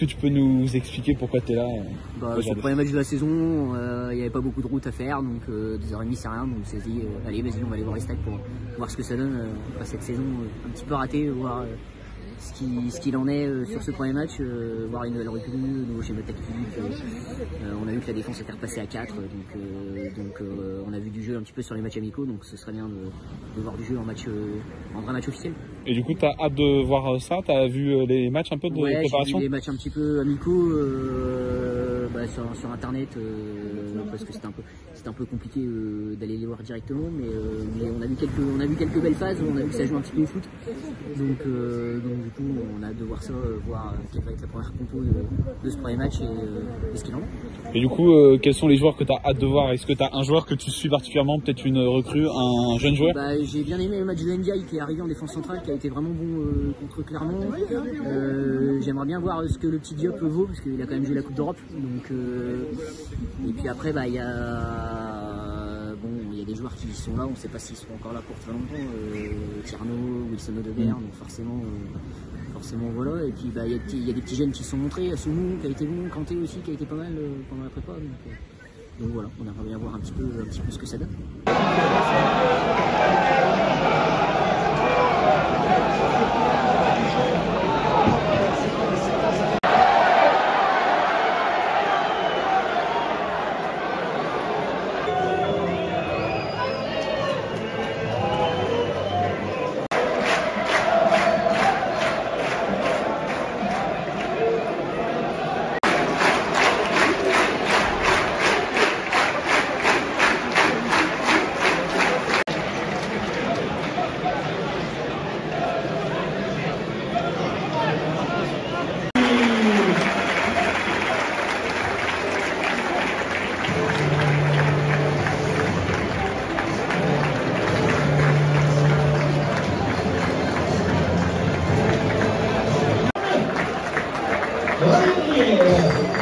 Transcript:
que tu peux nous expliquer pourquoi tu es là C'est le premier match de la saison, il n'y avait pas beaucoup de route à faire, donc 2h30 c'est rien, donc on s'est dit allez vas-y on va aller voir les stacks pour voir ce que ça donne après cette saison un petit peu ratée, voir ce qu'il en est sur ce premier match, voir une nouvelle recrue, un nouveau schéma tactique. On a vu que la défense était repassée à 4, donc on a vu du jeu un petit peu sur les matchs amicaux, donc ce serait bien de voir du jeu en vrai match officiel. Et du coup, tu as hâte de voir ça? Tu as vu les matchs un peu de préparation? J'ai vu les matchs un petit peu amicaux sur internet, parce que c'était un peu compliqué d'aller les voir directement, mais on a vu quelques belles phases, on a vu que ça joue un petit peu au foot, donc du coup on a hâte de voir ça, voir quelle va être la première compo de ce premier match et ce qu'il en est. Et du coup, quels sont les joueurs que tu as hâte de voir? Est-ce que tu as un joueur que tu suis particulièrement, peut-être une recrue, un jeune joueur? J'ai bien aimé le match de Ndiaye qui est arrivé en défense centrale, qui a été vraiment bon contre Clermont. J'aimerais bien voir ce que le petit Diop vaut, parce qu'il a quand même joué la Coupe d'Europe. Et puis après, il y a des joueurs qui sont là, on ne sait pas s'ils seront encore là pour très longtemps. Tierno, Wilson Odegaard, donc forcément voilà. Et puis il y a des petits jeunes qui se sont montrés, Soumou qui a été bon, Kanté aussi qui a été pas mal pendant la prépa. Donc voilà, on aimerait bien voir un petit peu ce que ça donne. Thank you.